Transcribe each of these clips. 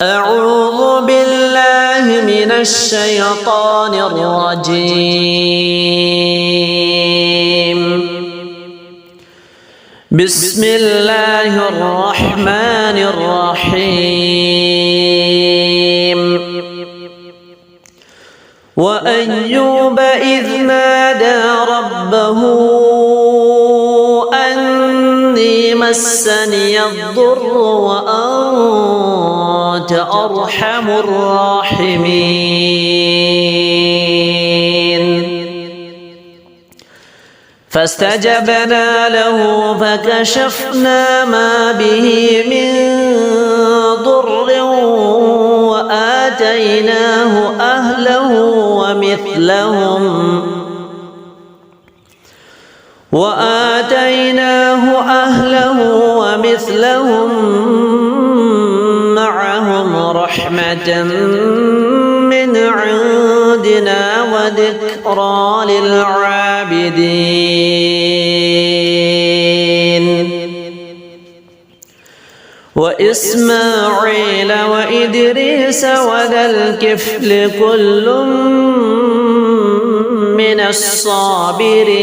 أعوذ بالله من الشيطان الرجيم. بسم الله الرحمن الرحيم. وأيوب إذ نادى ربه أني مسني الضر وأنت أرحم الراحمين. فاستجبنا له فكشفنا ما به من ضر وآتيناه أهله ومثلهم معهم رحمة من عندنا وذكرى للعابدين. وإسماعيل وإدريس وذا الكفل كل من الصابرين.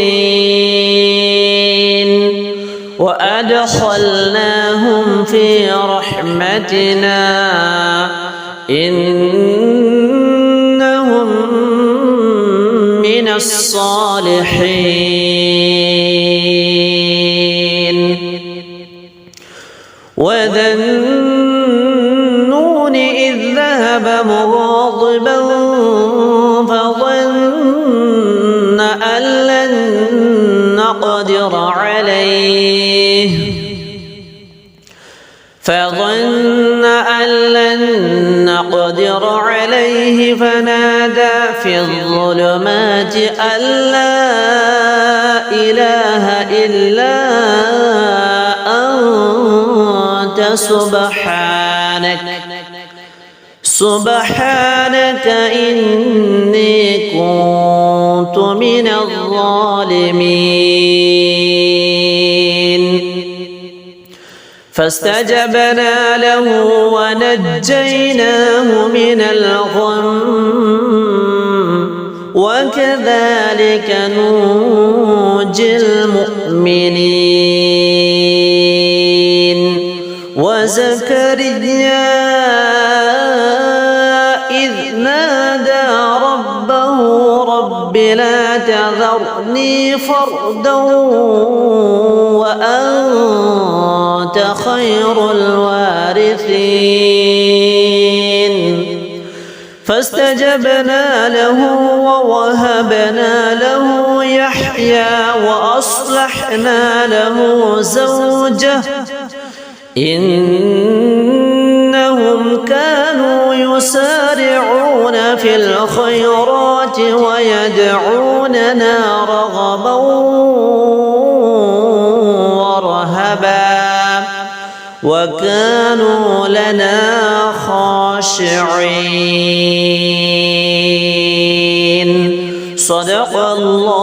وأدخلناهم في رحمتنا إنهم من الصالحين. وذا النون إذ ذهب مغاضبا فظن أن لن نقدر عليه فنادى في الظلمات أن لا إله إلا أنت سبحانك إني كنت من الظالمين. فاستجبنا له ونجيناه من الغم وكذلك ننجي المؤمنين. وزكريا إذ نادى ربه رب لا تذرني فردا وأنت خير الوارثين. فاستجبنا له ووهبنا له يحيى وأصلحنا له زوجه إنهم كانوا يسارعون في الخيرات ويدعوننا رغبا ورهبا وكانوا لنا خاشعين. صدق الله